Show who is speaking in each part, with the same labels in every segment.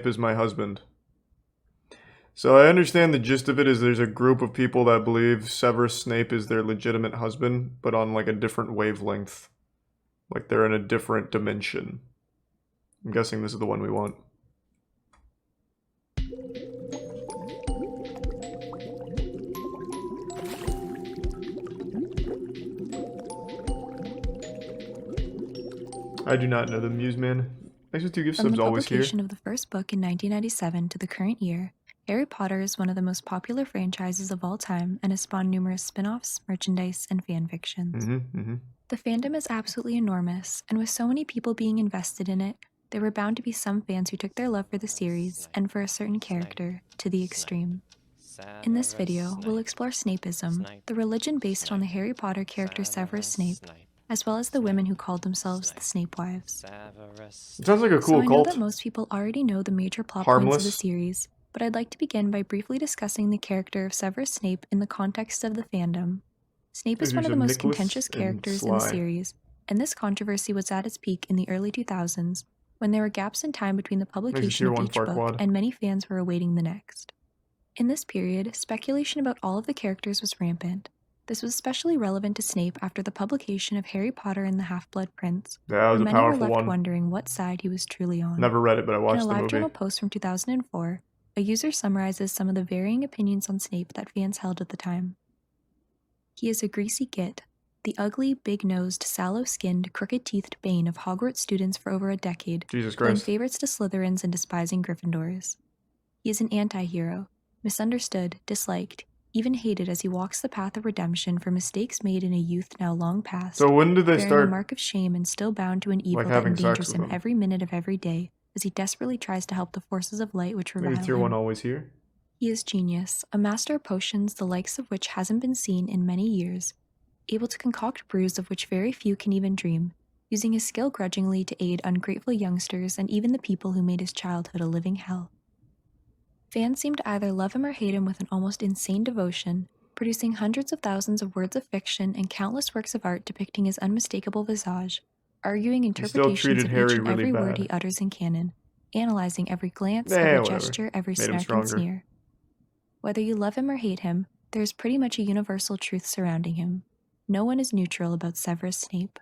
Speaker 1: is my husband. So I understand the gist of it is there's a group of people that believe Severus Snape is their legitimate husband, but on like a different wavelength. Like they're in a different dimension. I'm guessing this is the one we want. I do not know the Muse Man. Thanks for 2 gift subs, always here.
Speaker 2: From the publication of the first book in 1997 to the current year, Harry Potter is one of the most popular franchises of all time and has spawned numerous spin-offs, merchandise, and fan fictions. The fandom is absolutely enormous, and with so many people being invested in it, there were bound to be some fans who took their love for the series, and for a certain character, to the extreme. In this video, we'll explore Snapeism, the religion based on the Harry Potter character Severus Snape, as well as the women who called themselves the Snapewives.
Speaker 1: It sounds like a cool
Speaker 2: I know
Speaker 1: cult.
Speaker 2: that most people already know the major plot points of the series, but I'd like to begin by briefly discussing the character of Severus Snape in the context of the fandom. Snape is one of the most contentious characters in the series, and this controversy was at its peak in the early 2000s, when there were gaps in time between the publication of each book and many fans were awaiting the next. In this period, speculation about all of the characters was rampant. This was especially relevant to Snape after the publication of Harry Potter and the Half-Blood Prince,
Speaker 1: Yeah, that was
Speaker 2: where
Speaker 1: a
Speaker 2: many were
Speaker 1: powerful
Speaker 2: left
Speaker 1: one.
Speaker 2: wondering what side he was truly on.
Speaker 1: Never read it, but I watched the movie.
Speaker 2: In a LiveJournal post from 2004, a user summarizes some of the varying opinions on Snape that fans held at the time. He is a greasy git, the ugly, big-nosed, sallow-skinned, crooked-teethed bane of Hogwarts students for over a decade, playing favorites to Slytherins and despising Gryffindors. He is an anti-hero, misunderstood, disliked, even hated as he walks the path of redemption for mistakes made in a youth now long past.
Speaker 1: So when did they
Speaker 2: start bearing a mark of shame and still bound to an evil that endangers him every minute of every day as he desperately tries to help the forces of light which revile
Speaker 1: tier
Speaker 2: him.
Speaker 1: 1 always here.
Speaker 2: He is genius, a master of potions the likes of which hasn't been seen in many years, able to concoct brews of which very few can even dream, using his skill grudgingly to aid ungrateful youngsters and even the people who made his childhood a living hell. Fans seem to either love him or hate him with an almost insane devotion, producing hundreds of thousands of words of fiction and countless works of art depicting his unmistakable visage, arguing interpretations of each and every word he utters in canon, analyzing every glance, every gesture, every smirk and sneer. Whether you love him or hate him, there is pretty much a universal truth surrounding him. No one is neutral about Severus Snape.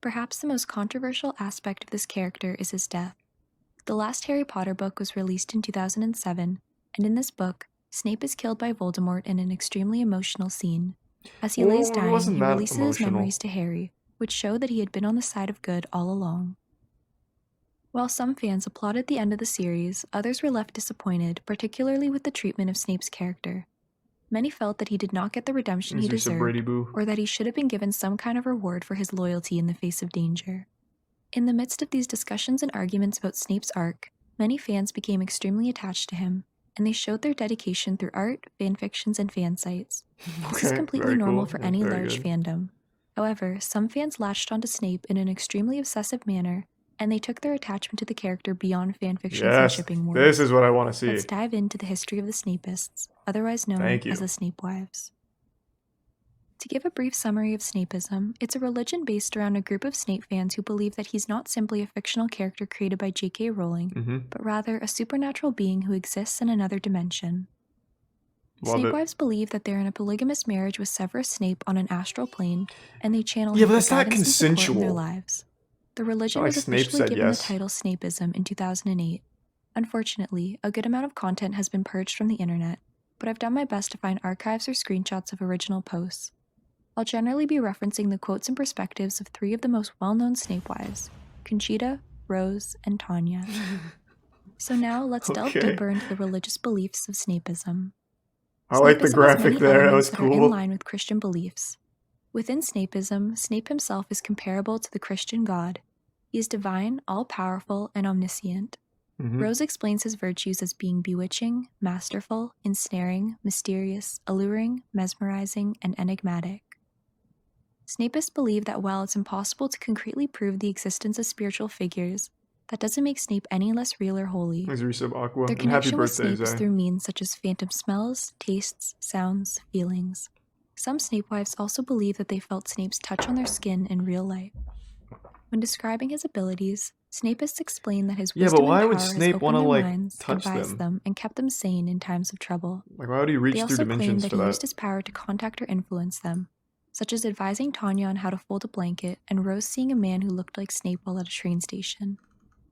Speaker 2: Perhaps the most controversial aspect of this character is his death. The last Harry Potter book was released in 2007, and in this book, Snape is killed by Voldemort in an extremely emotional scene. As he lays dying, he releases his memories to Harry, which show that he had been on the side of good all along. While some fans applauded the end of the series, others were left disappointed, particularly with the treatment of Snape's character. Many felt that he did not get the redemption he deserved, or that he should have been given some kind of reward for his loyalty in the face of danger. In the midst of these discussions and arguments about Snape's arc, many fans became extremely attached to him, and they showed their dedication through art, fanfictions, and fan sites. This is completely normal for any large fandom. However, some fans latched onto Snape in an extremely obsessive manner, and they took their attachment to the character beyond fanfictions and shipping wars.
Speaker 1: This is what I want to see.
Speaker 2: Let's dive into the history of the Snapeists, otherwise known as the Snapewives. To give a brief summary of Snapeism, it's a religion based around a group of Snape fans who believe that he's not simply a fictional character created by J.K. Rowling, but rather a supernatural being who exists in another dimension. Snapewives believe that they're in a polygamous marriage with Severus Snape on an astral plane, and they channel him for guidance and support in their lives. The religion was officially given the title Snapeism in 2008. Unfortunately, a good amount of content has been purged from the internet, but I've done my best to find archives or screenshots of original posts. I'll generally be referencing the quotes and perspectives of 3 of the most well-known Snapewives, Conchita, Rose, and Tanya. So now let's delve deeper into the religious beliefs of Snapeism.
Speaker 1: I like the graphic there, that was cool.
Speaker 2: Are in line with Christian beliefs. Within Snapeism, Snape himself is comparable to the Christian God. He is divine, all-powerful, and omniscient. Rose explains his virtues as being bewitching, masterful, ensnaring, mysterious, alluring, mesmerizing, and enigmatic. Snapeists believe that while it's impossible to concretely prove the existence of spiritual figures, that doesn't make Snape any less real or holy. Their connection with Snape is through means such as phantom smells, tastes, sounds, feelings. Some Snapewives also believe that they felt Snape's touch on their skin in real life. When describing his abilities, Snapeists explain that his
Speaker 1: Yeah, but
Speaker 2: wisdom
Speaker 1: why
Speaker 2: and
Speaker 1: would
Speaker 2: power has
Speaker 1: Snape want
Speaker 2: opened
Speaker 1: to,
Speaker 2: their
Speaker 1: like,
Speaker 2: minds,
Speaker 1: touch
Speaker 2: advised them, and kept them sane in times of trouble.
Speaker 1: Like, why would he
Speaker 2: They
Speaker 1: reach through
Speaker 2: also claim
Speaker 1: dimensions
Speaker 2: that
Speaker 1: for
Speaker 2: he
Speaker 1: that?
Speaker 2: used his power to contact or influence them, such as advising Tanya on how to fold a blanket and Rose seeing a man who looked like Snape while at a train station.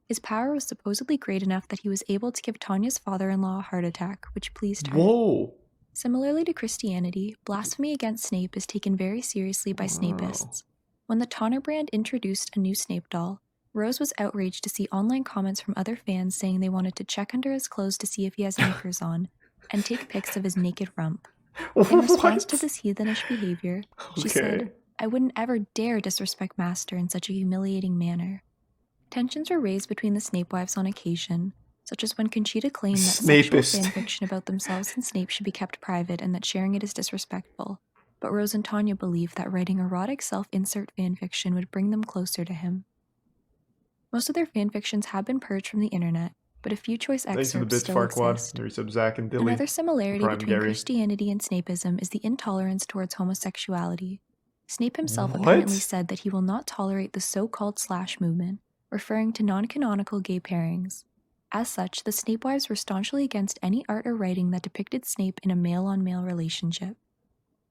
Speaker 2: His power was supposedly great enough that he was able to give Tanya's father-in-law a heart attack, which pleased her.
Speaker 1: Whoa!
Speaker 2: Similarly to Christianity, blasphemy against Snape is taken very seriously by Snapeists. When the Tonner brand introduced a new Snape doll, Rose was outraged to see online comments from other fans saying they wanted to check under his clothes to see if he has knickers on, and take pics of his naked rump. In response to this heathenish behavior, she said, "I wouldn't ever dare disrespect Master in such a humiliating manner." Tensions were raised between the Snapewives on occasion, such as when Conchita claimed that sexual fanfiction about themselves and Snape should be kept private and that sharing it is disrespectful, but Rose and Tanya believed that writing erotic self-insert fanfiction would bring them closer to him. Most of their fanfictions have been purged from the internet, but a few choice excerpts still exist. Another similarity between Christianity and Snapeism is the intolerance towards homosexuality. Snape himself apparently said that he will not tolerate the so-called slash movement, referring to non-canonical gay pairings. As such, the Snapewives were staunchly against any art or writing that depicted Snape in a male-on-male relationship.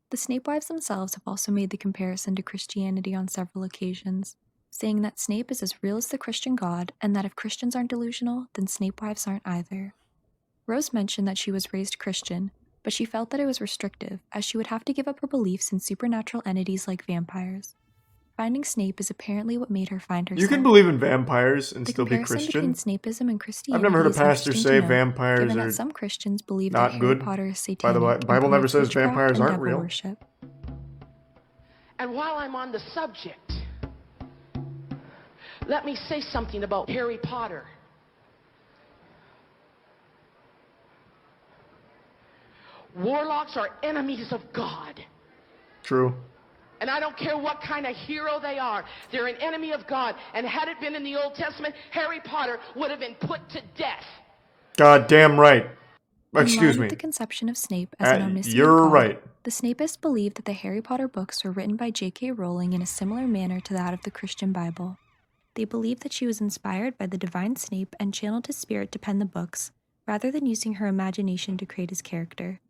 Speaker 2: The Snapewives themselves have also made the comparison to Christianity on several occasions, saying that Snape is as real as the Christian God, and that if Christians aren't delusional, then Snapewives aren't either. Rose mentioned that she was raised Christian, but she felt that it was restrictive, as she would have to give up her beliefs in supernatural entities like vampires. Finding Snape is apparently what made her find herself.
Speaker 1: You can believe in vampires and still be Christian?
Speaker 2: The comparison between Snapeism and Christianity
Speaker 1: I've never heard a
Speaker 2: is
Speaker 1: pastor
Speaker 2: interesting
Speaker 1: say
Speaker 2: to note,
Speaker 1: vampires
Speaker 2: given
Speaker 1: are
Speaker 2: that some Christians believe
Speaker 1: not
Speaker 2: that Harry
Speaker 1: good.
Speaker 2: Potter is satanic
Speaker 1: By the way, the Bible never says vampires aren't real.
Speaker 2: Worship.
Speaker 3: And while I'm on the subject, let me say something about Harry Potter. Warlocks are enemies of God.
Speaker 1: True.
Speaker 3: And I don't care what kind of hero they are. They're an enemy of God. And had it been in the Old Testament, Harry Potter would have been put to death.
Speaker 1: God damn right. Excuse me.
Speaker 2: With the conception of Snape as an omniscient
Speaker 1: you're
Speaker 2: god,
Speaker 1: right.
Speaker 2: The Snapeists believed that the Harry Potter books were written by J.K. Rowling in a similar manner to that of the Christian Bible. They believed that she was inspired by the divine Snape and channeled his spirit to pen the books, rather than using her imagination to create his character.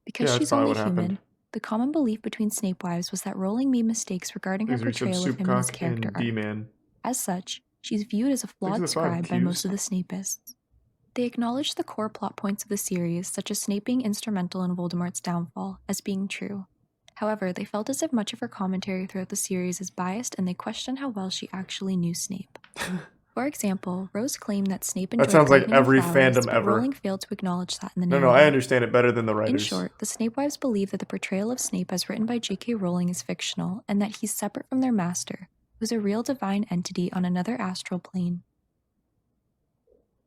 Speaker 2: Because she's only human, the common belief between Snapewives was that Rowling made mistakes regarding her portrayal of him in his character arc. As such, she's viewed as a flawed scribe by most of the Snapeists. They acknowledge the core plot points of the series, such as Snape being instrumental in Voldemort's downfall, as being true. However, they felt as if much of her commentary throughout the series is biased, and they question how well she actually knew Snape. For example, Rose claimed that Snape enjoyed
Speaker 1: that sounds like every
Speaker 2: flowers,
Speaker 1: fandom
Speaker 2: but
Speaker 1: ever.
Speaker 2: Rowling failed to acknowledge that in the narrative.
Speaker 1: No, I understand it better than the writers.
Speaker 2: In short, the Snapewives believe that the portrayal of Snape as written by J.K. Rowling is fictional, and that he's separate from their master, who's a real divine entity on another astral plane.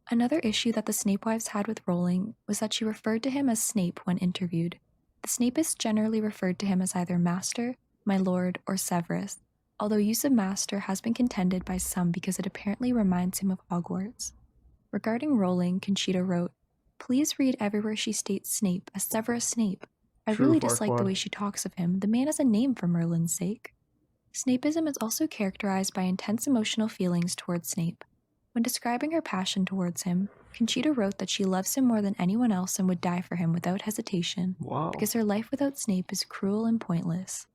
Speaker 2: Another issue that the Snapewives had with Rowling was that she referred to him as Snape when interviewed. The Snapeists generally referred to him as either Master, My Lord, or Severus, although use of Master has been contended by some because it apparently reminds him of Hogwarts. Regarding Rowling, Conchita wrote, "Please read everywhere she states Snape as Severus Snape. I really dislike the way she talks of him. The man has a name for Merlin's sake." Snapeism is also characterized by intense emotional feelings towards Snape. When describing her passion towards him, Conchita wrote that she loves him more than anyone else and would die for him without hesitation, because her life without Snape is cruel and pointless.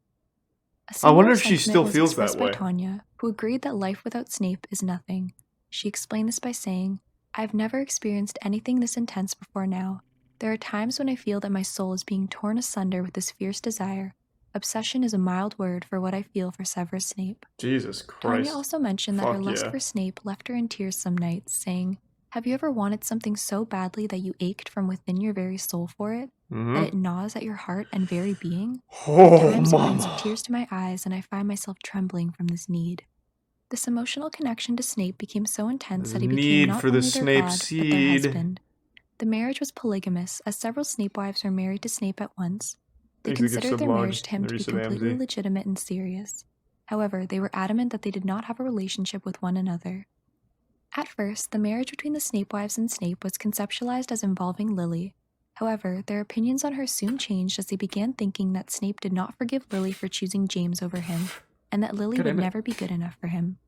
Speaker 1: I wonder if she still feels that way.
Speaker 2: By Tanya, who agreed that life without Snape is nothing. She explained this by saying, "I've never experienced anything this intense before now. There are times when I feel that my soul is being torn asunder with this fierce desire. Obsession is a mild word for what I feel for Severus Snape."
Speaker 1: Jesus Christ.
Speaker 2: Tanya also mentioned that her lust for Snape left her in tears some nights, saying, "Have you ever wanted something so badly that you ached from within your very soul for it? That it gnaws at your heart and very being? At times it brings tears to my eyes, and I find myself trembling from this need." This emotional connection to Snape became so intense that he became not only their god, but their husband. The marriage was polygamous, as several Snapewives were married to Snape at once. They considered their marriage to him to be completely legitimate and serious. However, they were adamant that they did not have a relationship with one another. At first, the marriage between the Snapewives and Snape was conceptualized as involving Lily. However, their opinions on her soon changed as they began thinking that Snape did not forgive Lily for choosing James over him, and that Lily would never be good enough for him.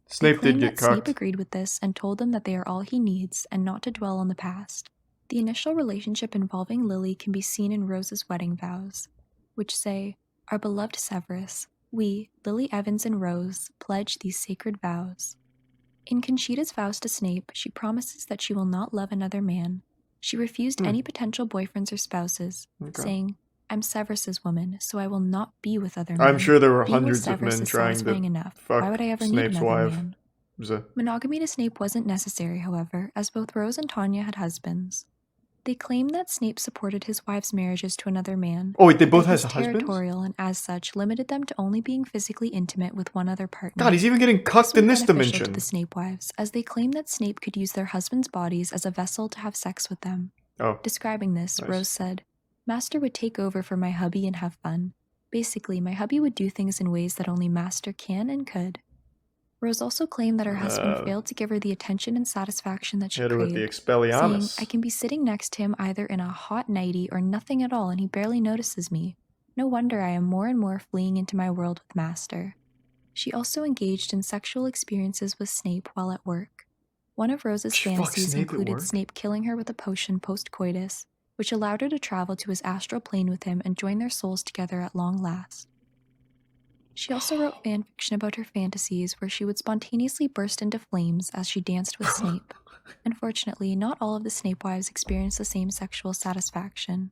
Speaker 2: They
Speaker 1: Snape did
Speaker 2: claim
Speaker 1: get
Speaker 2: that Snape
Speaker 1: cucked.
Speaker 2: agreed with this and told them that they are all he needs and not to dwell on the past. The initial relationship involving Lily can be seen in Rose's wedding vows, which say, "Our beloved Severus, we, Lily Evans and Rose, pledge these sacred vows." In Conchita's vows to Snape, she promises that she will not love another man. She refused any potential boyfriends or spouses, saying, "I'm Severus's woman, so I will not be with other men.
Speaker 1: I'm sure there were
Speaker 2: Being with
Speaker 1: hundreds of
Speaker 2: Severus
Speaker 1: men
Speaker 2: is
Speaker 1: trying
Speaker 2: satisfying
Speaker 1: to
Speaker 2: enough.
Speaker 1: fuck
Speaker 2: Why would I ever
Speaker 1: Snape's
Speaker 2: need another
Speaker 1: wife.
Speaker 2: man?"
Speaker 1: It was a...
Speaker 2: Monogamy to Snape wasn't necessary, however, as both Rose and Tanya had husbands. They claim that Snape supported his wife's marriages to another man.
Speaker 1: Oh wait, they
Speaker 2: but
Speaker 1: both
Speaker 2: that
Speaker 1: has
Speaker 2: he's
Speaker 1: husbands?
Speaker 2: territorial and as such limited them to only being physically intimate with one other partner.
Speaker 1: God, he's even getting
Speaker 2: This
Speaker 1: cucked
Speaker 2: was
Speaker 1: in this
Speaker 2: beneficial to
Speaker 1: dimension.
Speaker 2: the Snapewives, as they claim that Snape could use their husbands' bodies as a vessel to have sex with them.
Speaker 1: Oh.
Speaker 2: Describing this,
Speaker 1: Nice.
Speaker 2: Rose said, "Master would take over for my hubby and have fun. Basically, my hubby would do things in ways that only Master can and could." Rose also claimed that her husband failed to give her the attention and satisfaction that she
Speaker 1: Hit her with the
Speaker 2: craved, saying,
Speaker 1: Expelliarmus.
Speaker 2: "I can be sitting next to him either in a hot nightie or nothing at all and he barely notices me. No wonder I am more and more fleeing into my world with Master." She also engaged in sexual experiences with Snape while at work. One of Rose's
Speaker 1: She fucked
Speaker 2: fantasies
Speaker 1: Snape at
Speaker 2: included
Speaker 1: work?
Speaker 2: Snape killing her with a potion post-coitus, which allowed her to travel to his astral plane with him and join their souls together at long last. She also wrote fanfiction about her fantasies where she would spontaneously burst into flames as she danced with Snape. Unfortunately, not all of the Snapewives experienced the same sexual satisfaction.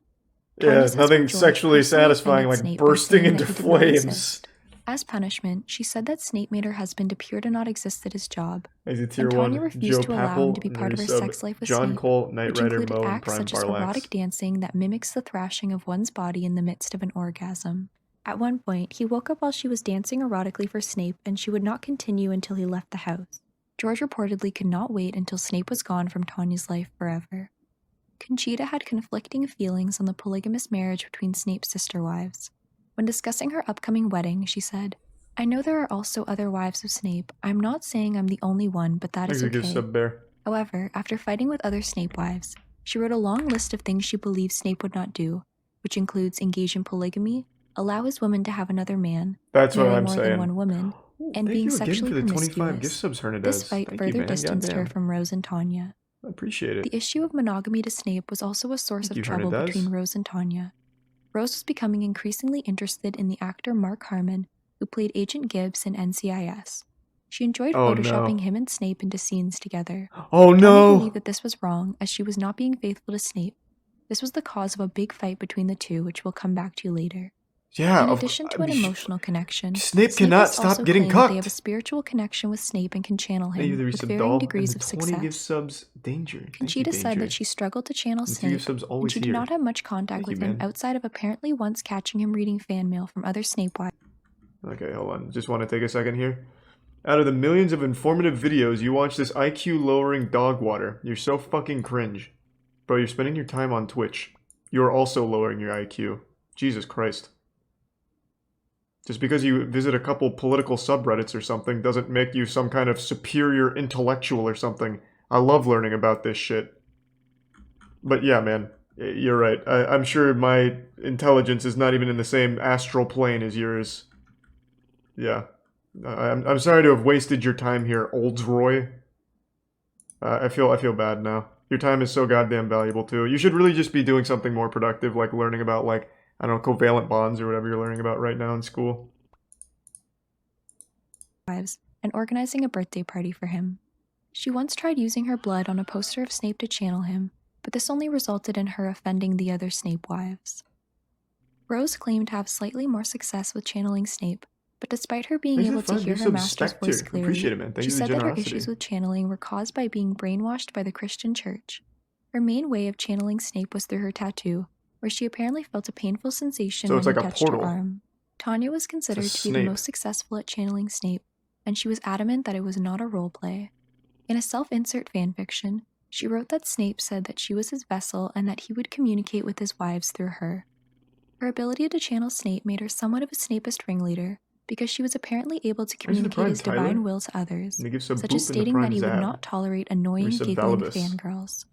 Speaker 1: Yeah,
Speaker 2: Tanya says
Speaker 1: nothing
Speaker 2: her George
Speaker 1: sexually
Speaker 2: personally
Speaker 1: satisfying
Speaker 2: offended
Speaker 1: like
Speaker 2: Snape by
Speaker 1: bursting
Speaker 2: saying
Speaker 1: into
Speaker 2: that he did not
Speaker 1: flames.
Speaker 2: exist. As punishment, she said that Snape made her husband appear to not exist at his job,
Speaker 1: As a tier
Speaker 2: and Tanya
Speaker 1: 1,
Speaker 2: refused
Speaker 1: Joe
Speaker 2: to allow him to
Speaker 1: Papel,
Speaker 2: be part of her
Speaker 1: sub
Speaker 2: sex life with
Speaker 1: John
Speaker 2: Snape,
Speaker 1: Cole, Knight
Speaker 2: which
Speaker 1: Rider,
Speaker 2: included
Speaker 1: Mo, and
Speaker 2: acts
Speaker 1: Prime
Speaker 2: such as
Speaker 1: Parlax.
Speaker 2: erotic dancing that mimics the thrashing of one's body in the midst of an orgasm. At one point, he woke up while she was dancing erotically for Snape, and she would not continue until he left the house. George reportedly could not wait until Snape was gone from Tanya's life forever. Conchita had conflicting feelings on the polygamous marriage between Snape's sister wives. When discussing her upcoming wedding, she said, "I know there are also other wives of Snape. I'm not saying I'm the only one, but that is okay."
Speaker 1: Sub Bear.
Speaker 2: However, after fighting with other Snape wives, she wrote a long list of things she believes Snape would not do, which includes engage in polygamy, allow his women to have another man,
Speaker 1: That's what
Speaker 2: marry
Speaker 1: I'm
Speaker 2: more
Speaker 1: saying.
Speaker 2: than one woman, and being sexually
Speaker 1: for the 25
Speaker 2: promiscuous.
Speaker 1: gift subs, Hernandez.
Speaker 2: This fight
Speaker 1: Thank
Speaker 2: further
Speaker 1: you, man.
Speaker 2: distanced her
Speaker 1: Goddamn.
Speaker 2: from Rose and Tanya.
Speaker 1: I appreciate it.
Speaker 2: The issue of monogamy to Snape was also a source
Speaker 1: Thank
Speaker 2: of
Speaker 1: you,
Speaker 2: trouble
Speaker 1: Hernandez.
Speaker 2: between Rose and Tanya. Rose was becoming increasingly interested in the actor Mark Harmon, who played Agent Gibbs in NCIS. She enjoyed
Speaker 1: Oh,
Speaker 2: photoshopping
Speaker 1: no.
Speaker 2: him and Snape into scenes together.
Speaker 1: Oh
Speaker 2: Tanya
Speaker 1: no!
Speaker 2: believed that this was wrong, as she was not being faithful to Snape. This was the cause of a big fight between the two, which we'll come back to later.
Speaker 1: Yeah,
Speaker 2: In addition to an emotional connection,
Speaker 1: Snape cannot
Speaker 2: Snapeist
Speaker 1: stop
Speaker 2: also
Speaker 1: getting
Speaker 2: claim that they have a
Speaker 1: cucked.
Speaker 2: spiritual connection with Snape and can channel
Speaker 1: Thank you
Speaker 2: him
Speaker 1: for the
Speaker 2: with
Speaker 1: resub
Speaker 2: varying
Speaker 1: doll
Speaker 2: degrees
Speaker 1: and
Speaker 2: of
Speaker 1: the 20 gift
Speaker 2: success.
Speaker 1: subs. Danger. Thank you,
Speaker 2: Conchita said
Speaker 1: Danger.
Speaker 2: that she struggled to channel
Speaker 1: And 2
Speaker 2: Snape,
Speaker 1: gift subs
Speaker 2: and
Speaker 1: always
Speaker 2: she did
Speaker 1: here.
Speaker 2: not have much contact
Speaker 1: Thank
Speaker 2: with
Speaker 1: you,
Speaker 2: him
Speaker 1: man.
Speaker 2: outside of apparently once catching him reading fan mail from other Snapewives.
Speaker 1: Okay, hold on. Just want to take a second here. Out of the millions of informative videos, you watch this IQ-lowering dog water. You're so fucking cringe. Bro, you're spending your time on Twitch. You're also lowering your IQ. Jesus Christ. Just because you visit a couple political subreddits or something doesn't make you some kind of superior intellectual or something. I love learning about this shit. But yeah, man. You're right. I'm sure my intelligence is not even in the same astral plane as yours. Yeah. I'm sorry to have wasted your time here, Oldsroy. I feel bad now. Your time is so goddamn valuable too. You should really just be doing something more productive, like learning about, like, I don't know, covalent bonds or whatever you're learning about right now in school.
Speaker 2: And organizing a birthday party for him. She once tried using her blood on a poster of Snape to channel him, but this only resulted in her offending the other Snapewives. Rose claimed to have slightly more success with channeling Snape, but despite her being able to hear her master's voice clearly, she said that her issues with channeling were caused by being brainwashed by the Christian church. Her main way of channeling Snape was through her tattoo, where she apparently felt a painful sensation when he touched her arm. Tanya was considered to be the most successful at channeling Snape, and she was adamant that it was not a roleplay. In a self-insert fanfiction, she wrote that Snape said that she was his vessel and that he would communicate with his wives through her. Her ability to channel Snape made her somewhat of a Snapeist ringleader, because she was apparently able to communicate his divine will to others, such as stating that he would not tolerate annoying, giggling fangirls.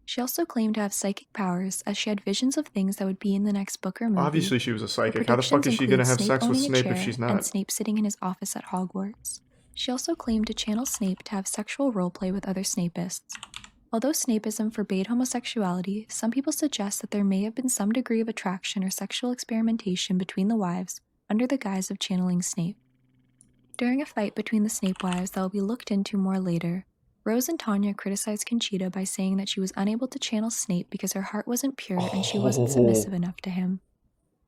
Speaker 2: She also claimed to have psychic powers, as she had visions of things that would be in the next book or movie.
Speaker 1: Obviously she was a psychic. How the fuck is she gonna have sex with Snape if she's not?
Speaker 2: And Snape sitting in his office at Hogwarts. She also claimed to channel Snape to have sexual roleplay with other Snapeists. Although Snapeism forbade homosexuality, some people suggest that there may have been some degree of attraction or sexual experimentation between the wives under the guise of channeling Snape. During a fight between the Snapewives that will be looked into more later, Rose and Tanya criticized Conchita by saying that she was unable to channel Snape because her heart wasn't pure and she wasn't submissive enough to him.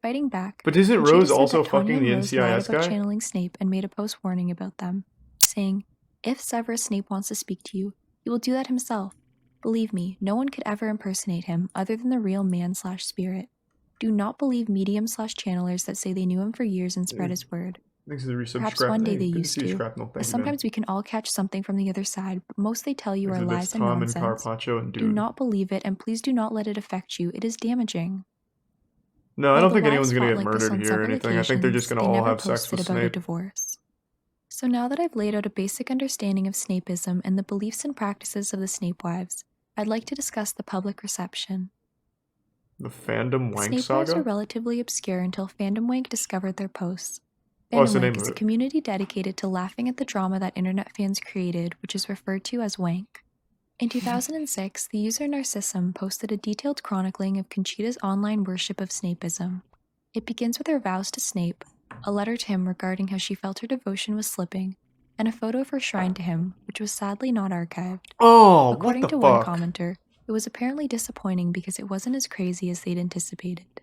Speaker 2: Fighting back,
Speaker 1: But isn't
Speaker 2: Conchita
Speaker 1: Rose
Speaker 2: said
Speaker 1: also
Speaker 2: that Tanya
Speaker 1: fucking the
Speaker 2: and Rose lied
Speaker 1: NCIS
Speaker 2: about
Speaker 1: guy?
Speaker 2: channeling Snape and made a post warning about them, saying, "If Severus Snape wants to speak to you, he will do that himself. Believe me, no one could ever impersonate him other than the real man/spirit. Do not believe mediums/channelers that say they knew him for years and spread his word.
Speaker 1: Thanks for the resub.
Speaker 2: Perhaps one day they
Speaker 1: Good to
Speaker 2: used
Speaker 1: see you,
Speaker 2: to.
Speaker 1: Shrapnel. Thank
Speaker 2: As
Speaker 1: you, man.
Speaker 2: sometimes we can all catch something from the other side, but most they tell you
Speaker 1: Thanks
Speaker 2: are
Speaker 1: for the
Speaker 2: lies
Speaker 1: bits,
Speaker 2: and
Speaker 1: Tom
Speaker 2: nonsense.
Speaker 1: and Carpaccio and
Speaker 2: Do
Speaker 1: Dude.
Speaker 2: not believe it, and please do not let it affect you. It is damaging."
Speaker 1: No, I
Speaker 2: While
Speaker 1: don't
Speaker 2: the
Speaker 1: think
Speaker 2: wives
Speaker 1: anyone's gonna
Speaker 2: fought
Speaker 1: get
Speaker 2: like this
Speaker 1: murdered
Speaker 2: on
Speaker 1: here or
Speaker 2: several
Speaker 1: anything. I think they're just
Speaker 2: occasions,
Speaker 1: gonna
Speaker 2: they
Speaker 1: all
Speaker 2: never
Speaker 1: have sex
Speaker 2: posted
Speaker 1: with
Speaker 2: about a
Speaker 1: Snape.
Speaker 2: divorce. So now that I've laid out a basic understanding of Snapeism and the beliefs and practices of the Snapewives, I'd like to discuss the public reception.
Speaker 1: The fandom
Speaker 2: The
Speaker 1: wank
Speaker 2: Snapewives
Speaker 1: saga?
Speaker 2: were relatively obscure until Fandom Wank discovered their posts.
Speaker 1: Oh, that's
Speaker 2: Fandom
Speaker 1: the name
Speaker 2: Wank
Speaker 1: of
Speaker 2: is a
Speaker 1: it.
Speaker 2: community dedicated to laughing at the drama that internet fans created, which is referred to as wank. In 2006, the user Narcissum posted a detailed chronicling of Conchita's online worship of Snapeism. It begins with her vows to Snape, a letter to him regarding how she felt her devotion was slipping, and a photo of her shrine to him, which was sadly not archived.
Speaker 1: Oh, what
Speaker 2: According
Speaker 1: the
Speaker 2: to one
Speaker 1: fuck?
Speaker 2: commenter, it was apparently disappointing because it wasn't as crazy as they'd anticipated.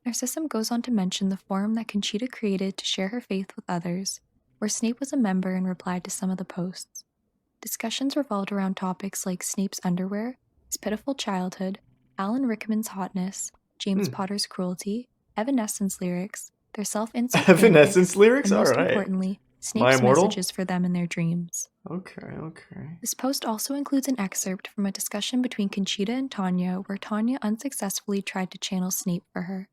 Speaker 2: Narcissum goes on to mention the forum that Conchita created to share her faith with others, where Snape was a member and replied to some of the posts. Discussions revolved around topics like Snape's underwear, his pitiful childhood, Alan Rickman's hotness, James Potter's cruelty, Evanescence lyrics, their self-insult
Speaker 1: Evanescence
Speaker 2: fanfics,
Speaker 1: lyrics?
Speaker 2: and most
Speaker 1: Alright.
Speaker 2: importantly,
Speaker 1: My
Speaker 2: Snape's
Speaker 1: Immortal?
Speaker 2: messages for them in their dreams.
Speaker 1: Okay, okay.
Speaker 2: This post also includes an excerpt from a discussion between Conchita and Tanya where Tanya unsuccessfully tried to channel Snape for her.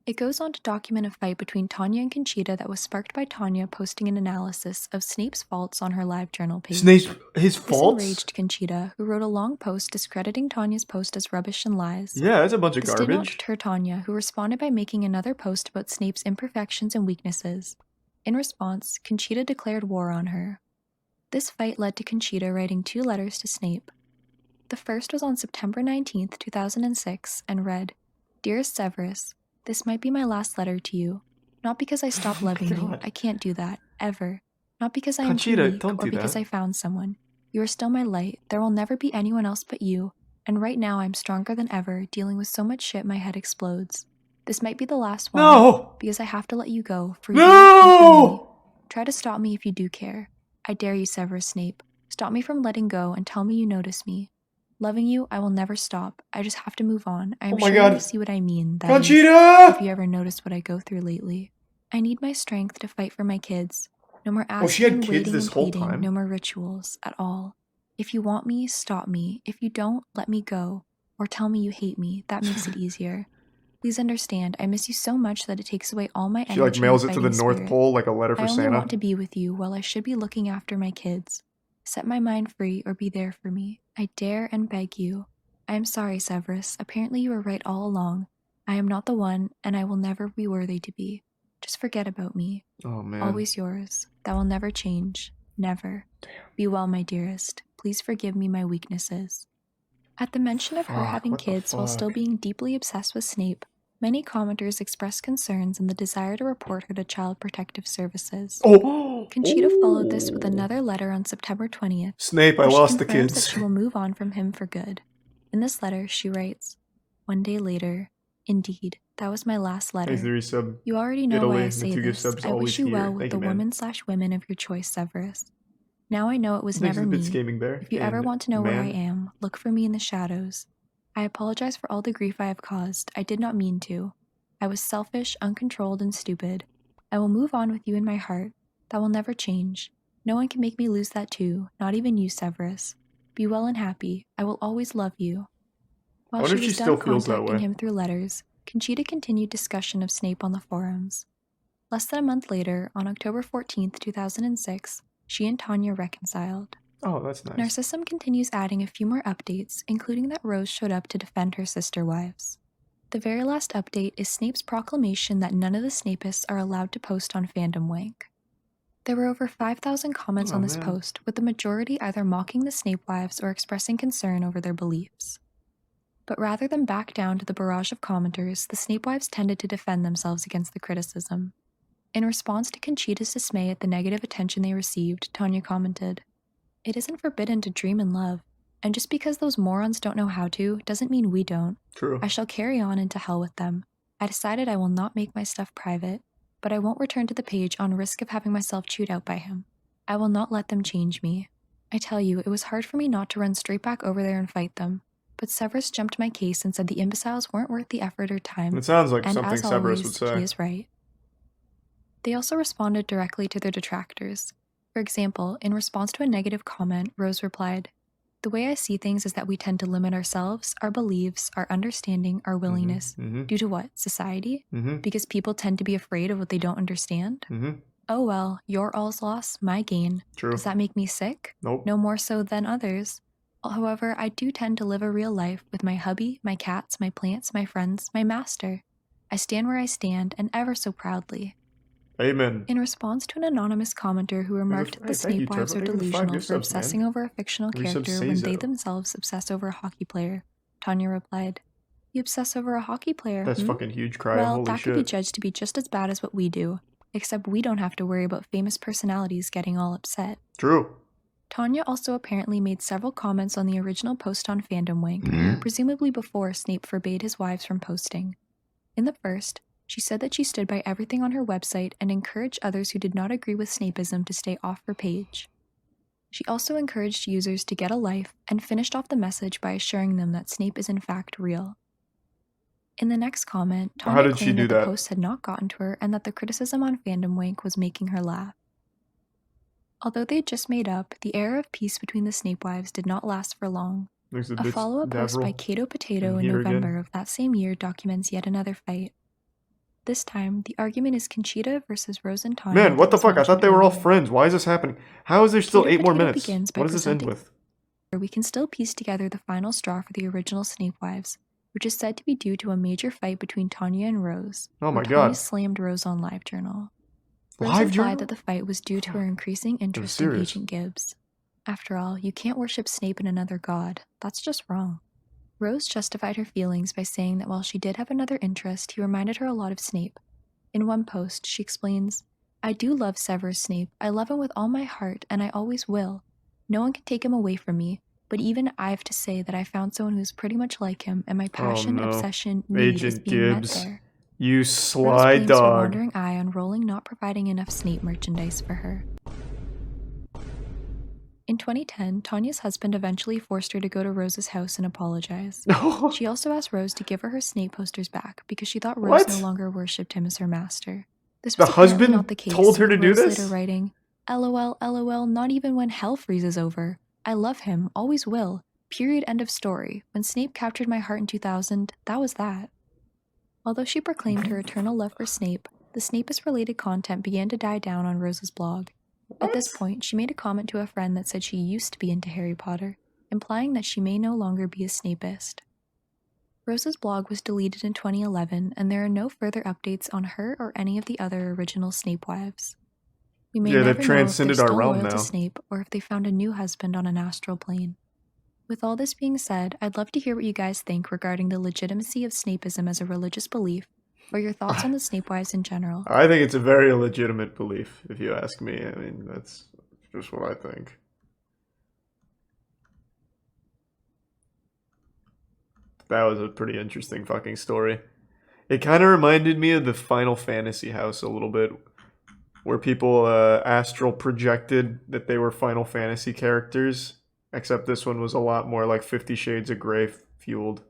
Speaker 2: It goes on to document a fight between Tanya and Conchita that was sparked by Tanya posting an analysis of Snape's faults on her LiveJournal page.
Speaker 1: Snape's his
Speaker 2: This
Speaker 1: faults?
Speaker 2: enraged Conchita, who wrote a long post discrediting Tanya's post as rubbish and lies.
Speaker 1: Yeah, that's a bunch of
Speaker 2: This did not
Speaker 1: garbage.
Speaker 2: deter Tanya, who responded by making another post about Snape's imperfections and weaknesses. In response, Conchita declared war on her. This fight led to Conchita writing 2 letters to Snape. The first was on September 19, 2006, and read, "Dearest Severus, this might be my last letter to you. Not because I stopped loving you.
Speaker 1: God.
Speaker 2: I can't do that, ever. Not because I am too
Speaker 1: Conchita,
Speaker 2: weak
Speaker 1: don't
Speaker 2: or
Speaker 1: do
Speaker 2: because
Speaker 1: that.
Speaker 2: I found someone. You are still my light. There will never be anyone else but you. And right now I'm stronger than ever, dealing with so much shit my head explodes. This might be the last one.
Speaker 1: No!
Speaker 2: Because I have to let you go for you and for me.
Speaker 1: No!
Speaker 2: Try to stop me if you do care. I dare you, Severus Snape. Stop me from letting go and tell me you notice me. Loving you, I will never stop. I just have to move on. I am
Speaker 1: Oh my
Speaker 2: sure
Speaker 1: God.
Speaker 2: you see what I mean. That is,
Speaker 1: Conchita!
Speaker 2: if you ever notice what I go through lately. I need my strength to fight for my kids. No more asking,
Speaker 1: Oh, she had kids
Speaker 2: waiting,
Speaker 1: this
Speaker 2: and
Speaker 1: whole
Speaker 2: pleading.
Speaker 1: time?
Speaker 2: No more rituals at all. If you want me, stop me. If you don't, let me go. Or tell me you hate me. That makes it easier. Please understand, I miss you so much that it takes away all my energy.
Speaker 1: She like mails it to the
Speaker 2: and
Speaker 1: North
Speaker 2: spirit.
Speaker 1: Pole like a letter for
Speaker 2: I only
Speaker 1: Santa.
Speaker 2: want to be with you while I should be looking after my kids. Set my mind free or be there for me. I dare and beg you. I am sorry, Severus. Apparently you were right all along. I am not the one, and I will never be worthy to be. Just forget about me.
Speaker 1: Oh man.
Speaker 2: Always yours. That will never change. Never.
Speaker 1: Damn.
Speaker 2: Be well, my dearest. Please forgive me my weaknesses." At the mention of her
Speaker 1: Fuck,
Speaker 2: having
Speaker 1: what the
Speaker 2: kids while still
Speaker 1: fuck?
Speaker 2: being deeply obsessed with Snape, many commenters expressed concerns and the desire to report her to Child Protective Services.
Speaker 1: Oh!
Speaker 2: Conchita followed this with another letter on September 20th.
Speaker 1: Snape, I
Speaker 2: where she
Speaker 1: lost the
Speaker 2: confirms
Speaker 1: kids.
Speaker 2: that she will move on from him for good. In this letter, she writes, "One day later, indeed, that was my last letter.
Speaker 1: Thanks, the resub.
Speaker 2: You already know why
Speaker 1: Italy,
Speaker 2: I say
Speaker 1: the 2 gift
Speaker 2: this.
Speaker 1: subs
Speaker 2: I
Speaker 1: always
Speaker 2: wish you
Speaker 1: here.
Speaker 2: well with
Speaker 1: Thank
Speaker 2: the
Speaker 1: you, man.
Speaker 2: woman/women of your choice, Severus. Now I know it was
Speaker 1: Thanks
Speaker 2: never
Speaker 1: to
Speaker 2: me.
Speaker 1: Bits Gaming Bear.
Speaker 2: If you ever
Speaker 1: and
Speaker 2: want to know where I
Speaker 1: man.
Speaker 2: am, look for me in the shadows. I apologize for all the grief I have caused. I did not mean to. I was selfish, uncontrolled, and stupid. I will move on with you in my heart. That will never change. No one can make me lose that too, not even you, Severus. Be well and happy. I will always love you."
Speaker 1: I
Speaker 2: While
Speaker 1: wonder
Speaker 2: she
Speaker 1: if
Speaker 2: was
Speaker 1: she still
Speaker 2: done
Speaker 1: feels that
Speaker 2: contacting
Speaker 1: way.
Speaker 2: him through letters, Conchita continued discussion of Snape on the forums. Less than a month later, on October 14th, 2006, she and Tanya reconciled.
Speaker 1: Oh, that's nice.
Speaker 2: Narcissum continues adding a few more updates, including that Rose showed up to defend her sister wives. The very last update is Snape's proclamation that none of the Snapeists are allowed to post on Fandom Wank. There were over 5,000 comments
Speaker 1: Oh,
Speaker 2: on this
Speaker 1: man.
Speaker 2: post, with the majority either mocking the Snapewives or expressing concern over their beliefs. But rather than back down to the barrage of commenters, the Snapewives tended to defend themselves against the criticism. In response to Conchita's dismay at the negative attention they received, Tanya commented, "It isn't forbidden to dream and love, and just because those morons don't know how to, doesn't mean we don't.
Speaker 1: True.
Speaker 2: I shall carry on and to hell with them. I decided I will not make my stuff private, but I won't return to the page on risk of having myself chewed out by him. I will not let them change me. I tell you, it was hard for me not to run straight back over there and fight them, but Severus jumped my case and said the imbeciles weren't worth the effort or time,
Speaker 1: It sounds like
Speaker 2: and
Speaker 1: something
Speaker 2: as
Speaker 1: Severus
Speaker 2: always,
Speaker 1: would say.
Speaker 2: he is right." They also responded directly to their detractors. For example, in response to a negative comment, Rose replied, "The way I see things is that we tend to limit ourselves, our beliefs, our understanding, our willingness, due to what? Society? Because people tend to be afraid of what they don't understand? Oh well, your all's loss, my gain.
Speaker 1: True.
Speaker 2: Does that make me sick?
Speaker 1: Nope.
Speaker 2: No more so than others. However, I do tend to live a real life with my hubby, my cats, my plants, my friends, my master. I stand where I stand, and ever so proudly."
Speaker 1: Amen.
Speaker 2: In response to an anonymous commenter who remarked that the
Speaker 1: thank you,
Speaker 2: Snapewives
Speaker 1: Turbo.
Speaker 2: are
Speaker 1: Thank you for the 5
Speaker 2: delusional
Speaker 1: gift
Speaker 2: for
Speaker 1: subs, man.
Speaker 2: obsessing over a fictional
Speaker 1: Resub
Speaker 2: character when they
Speaker 1: Seizo.
Speaker 2: themselves obsess over a hockey player, Tanya replied, "You obsess over a hockey player,
Speaker 1: That's fucking huge cry.
Speaker 2: Well,
Speaker 1: Holy
Speaker 2: that
Speaker 1: shit.
Speaker 2: could be judged to be just as bad as what we do, except we don't have to worry about famous personalities getting all upset."
Speaker 1: True.
Speaker 2: Tanya also apparently made several comments on the original post on Fandom Wank, presumably before Snape forbade his wives from posting. In the first, she said that she stood by everything on her website and encouraged others who did not agree with Snapeism to stay off her page. She also encouraged users to get a life and finished off the message by assuring them that Snape is in fact real. In the next comment,
Speaker 1: How
Speaker 2: Tanya
Speaker 1: did she
Speaker 2: claimed
Speaker 1: do
Speaker 2: that the
Speaker 1: that?
Speaker 2: post had not gotten to her and that the criticism on Fandom Wank was making her laugh. Although they had just made up, the era of peace between the Snapewives did not last for long.
Speaker 1: There's
Speaker 2: A follow-up post by Cato Potato in November of that same year documents yet another fight. This time, the argument is Conchita versus Rose and Tanya.
Speaker 1: Man, what the
Speaker 2: that was
Speaker 1: fuck? I thought
Speaker 2: mentioned
Speaker 1: they were all
Speaker 2: earlier.
Speaker 1: friends. Why is this happening? How is there still
Speaker 2: Cato
Speaker 1: 8 more
Speaker 2: Potato
Speaker 1: minutes?
Speaker 2: begins by
Speaker 1: What does this end
Speaker 2: presenting-
Speaker 1: with?
Speaker 2: We can still piece together the final straw for the original Snapewives, which is said to be due to a major fight between Tanya and Rose.
Speaker 1: Oh my
Speaker 2: where Tanya
Speaker 1: god.
Speaker 2: slammed Rose on LiveJournal. Rose
Speaker 1: LiveJournal?
Speaker 2: implied that the fight was due to her increasing interest in
Speaker 1: serious.
Speaker 2: Agent Gibbs. After all, you can't worship Snape and another god. That's just wrong. Rose justified her feelings by saying that while she did have another interest, he reminded her a lot of Snape. In one post, she explains, "I do love Severus Snape. I love him with all my heart, and I always will. No one can take him away from me, but even I have to say that I found someone who's pretty much like him, and my passion,
Speaker 1: no.
Speaker 2: obsession, need is
Speaker 1: Agent
Speaker 2: being
Speaker 1: Gibbs.
Speaker 2: met there."
Speaker 1: You
Speaker 2: Rose
Speaker 1: sly
Speaker 2: blames her
Speaker 1: dog.
Speaker 2: wandering eye on Rowling not providing enough Snape merchandise for her. In 2010, Tanya's husband eventually forced her to go to Rose's house and apologize. She also asked Rose to give her Snape posters back because she thought Rose
Speaker 1: What?
Speaker 2: no longer worshipped him as her master. This
Speaker 1: The
Speaker 2: was apparently
Speaker 1: husband
Speaker 2: not the case,
Speaker 1: told her to
Speaker 2: with
Speaker 1: do
Speaker 2: Rose
Speaker 1: this?
Speaker 2: later writing, "LOL, LOL, not even when hell freezes over. I love him, always will. Period, end of story. When Snape captured my heart in 2000, that was that." Although she proclaimed her eternal love for Snape, the Snapeist-related content began to die down on Rose's blog. At this point, she made a comment to a friend that said she used to be into Harry Potter, implying that she may no longer be a Snapeist. Rose's blog was deleted in 2011, and there are no further updates on her or any of the other original Snapewives. We may
Speaker 1: Yeah, they've
Speaker 2: never know if they're
Speaker 1: transcended our
Speaker 2: still
Speaker 1: realm
Speaker 2: loyal
Speaker 1: now.
Speaker 2: to Snape or if they found a new husband on an astral plane. With all this being said, I'd love to hear what you guys think regarding the legitimacy of Snapeism as a religious belief, or your thoughts on the Snapewives in general.
Speaker 1: I think it's a very legitimate belief, if you ask me. I mean, that's just what I think. That was a pretty interesting fucking story. It kind of reminded me of the Final Fantasy house a little bit, where people astral projected that they were Final Fantasy characters, except this one was a lot more like 50 Shades of Grey fueled.